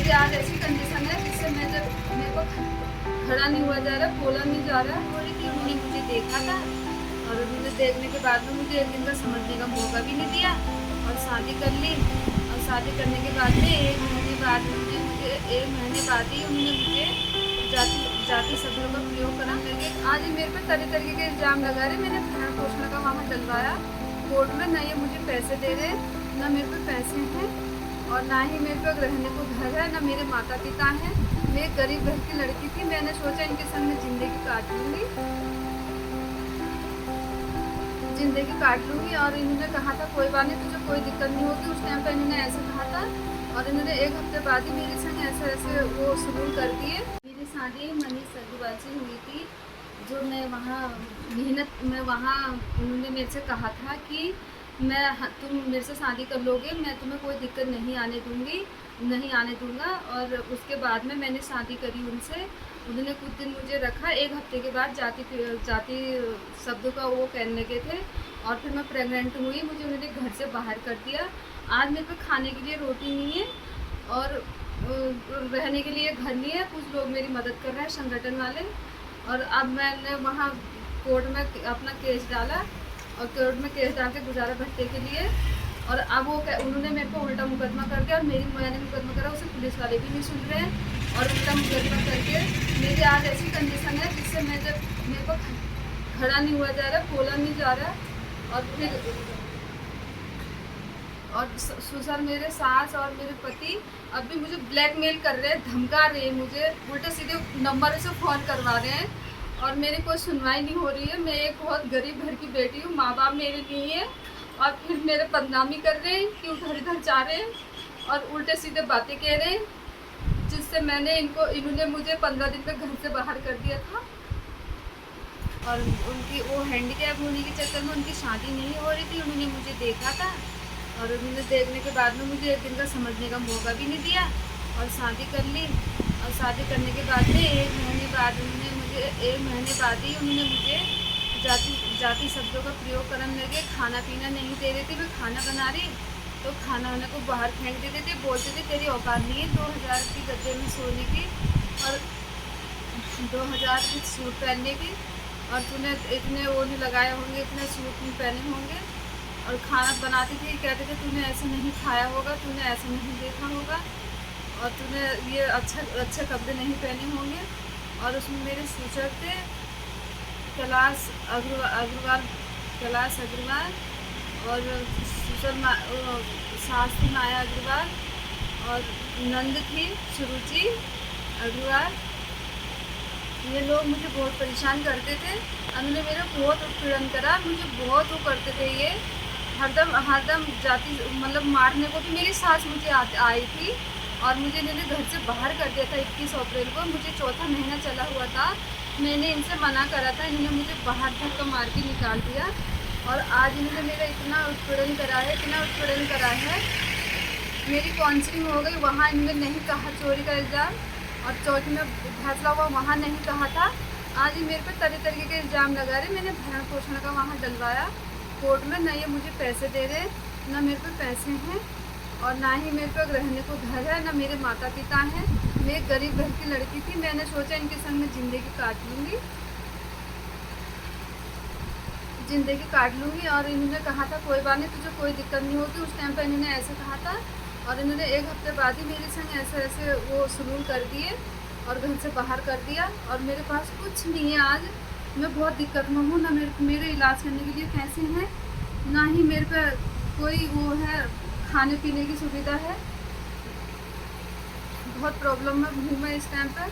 मेरी आज ऐसी कंडीशन है जिससे मैं जब मेरे को खड़ा नहीं हुआ जा रहा, बोला नहीं जा रहा, हो रही थी। उन्होंने मुझे देखा था और मुझे देखने के बाद में मुझे एक दिन का समझने का मौका भी नहीं दिया और शादी कर ली। और शादी करने के बाद में 1 महीने बाद उन्होंने मुझे 1 महीने बाद ही उन्होंने मुझे जाति शब्दों का प्रयोग करने लगे। आज ये मेरे पे तरह तरीके के इल्ज़ाम लगा रहे। मैंने भरण पोषण का वहाँ डलवाया कोर्ट में, ना ये मुझे पैसे दे रहे, ना मेरे पे पैसे हैं और ना ही मेरे पे रहने को घर है, ना मेरे माता पिता हैं। मैं एक गरीब घर की लड़की थी। मैंने सोचा इनके संग में ज़िंदगी काट लूँगी और इन्होंने कहा था कोई बात नहीं, तुझे कोई दिक्कत नहीं होगी। उस टाइम पर इन्होंने ऐसे कहा था और इन्होंने 1 हफ्ते बाद ही मेरे संग ऐसे वो शुरू कर दिए। मेरी शादी मनीष अग्रवाल से हुई थी। जो मैं वहाँ उन्होंने मेरे से कहा था कि तुम मेरे से शादी कर लोगे, मैं तुम्हें कोई दिक्कत नहीं आने दूँगा। और उसके बाद में मैंने शादी करी उनसे। उन्होंने कुछ दिन मुझे रखा। 1 हफ्ते के बाद जाति शब्द का वो कहने लगे थे और फिर मैं प्रेग्नेंट हुई। मुझे उन्होंने घर से बाहर कर दिया। आज मेरे पे खाने के लिए रोटी नहीं है और रहने के लिए घर नहीं है। कुछ लोग मेरी मदद कर रहे हैं, संगठन वाले। और अब मैंने वहाँ कोर्ट में अपना केस डाला और कोर्ट में केस डाल के गुजारा भत्ते के लिए। और अब उन्होंने मेरे को उल्टा मुकदमा कर दिया और मैंने मुकदमा करा, उसे पुलिस वाले भी नहीं सुन रहे हैं। और उल्टा मुकदमा करके मेरी आज ऐसी कंडीशन है जिससे मैं जब मेरे को खड़ा नहीं हुआ जा रहा, बोला नहीं जा रहा। और ससुर मेरे सास और मेरे पति अब भी मुझे ब्लैकमेल कर रहे हैं, धमका रहे हैं, मुझे उल्टे सीधे नंबर से फ़ोन करवा रहे हैं और मेरी कोई सुनवाई नहीं हो रही है। मैं एक बहुत गरीब घर की बेटी हूँ, माँ बाप मेरे नहीं है और फिर मेरे बदनामी कर रहे हैं कि उधर जा रहे हैं और उल्टे सीधे बातें कह रहे हैं, जिससे इन्होंने मुझे 15 दिन में घर से बाहर कर दिया था। और उनकी वो हैंडीकैप होने के चक्कर में उनकी शादी नहीं हो रही थी। उन्होंने मुझे देखा था और उन्होंने देखने के बाद में मुझे एक दिन का समझने का मौका भी नहीं दिया और शादी कर ली। और शादी करने के बाद में 1 महीने बाद ही उन्होंने मुझे जाति शब्दों का प्रयोग करने लगे। खाना पीना नहीं दे रहे थे। मैं खाना बना रही तो खाना वाना को बाहर फेंक देते थे, बोलते थे तेरी औकात नहीं है 2000 की गद्दे में सोने की और 2000 की सूट पहनने की और तूने इतने वो नहीं लगाए होंगे, इतने सूट नहीं पहने होंगे। और खाना बनाती थी, कहते थे तूने ऐसे नहीं खाया होगा, तूने ऐसे नहीं देखा होगा और तूने ये अच्छे कपड़े नहीं पहने होंगे। और उसमें मेरे सूचक थे कैलाश अग्रवाल और सास थी माया अग्रवाल और नंद थी सुरुचि अग्रवाल। ये लोग मुझे बहुत परेशान करते थे। उन्होंने मेरा बहुत उत्पीड़न करा, मुझे बहुत वो करते थे। ये हरदम जाति मतलब मारने को भी। मेरी सास मुझे आई थी और मुझे इन्होंने घर से बाहर कर दिया था 21 अप्रैल को। मुझे 4था महीना चला हुआ था। मैंने इनसे मना करा था, इन्होंने मुझे बाहर धक्का मार के निकाल दिया। और आज इन्होंने मेरा इतना उत्पीड़न करा है। मेरी काउंसलिंग हो गई, वहाँ इन्होंने नहीं कहा चोरी का इल्ज़ाम और चौथी में फैसला हुआ, वहाँ नहीं कहा था। आज ये मेरे पे तरह तरीके के इल्ज़ाम लगा रहे। मैंने भरण पोषण का वहाँ डलवाया कोर्ट में, ना ये मुझे पैसे दे रहे, ना मेरे पे पैसे हैं और ना ही मेरे पे रहने को घर है, ना मेरे माता पिता हैं। मैं एक गरीब घर की लड़की थी। मैंने सोचा इनके संग में ज़िंदगी काट लूँगी और इन्होंने कहा था कोई बात नहीं, तुझे कोई दिक्कत नहीं होगी। उस टाइम पर इन्होंने ऐसे कहा था और इन्होंने 1 हफ्ते बाद ही मेरे संग ऐसे वो शुरू कर दिए और घर से बाहर कर दिया। और मेरे पास कुछ नहीं है। आज मैं बहुत दिक्कत में हूँ, ना मेरे इलाज करने के लिए पैसे हैं, ना ही मेरे पे कोई वो है खाने पीने की सुविधा है। बहुत प्रॉब्लम में हूँ मैं इस टाइम पर।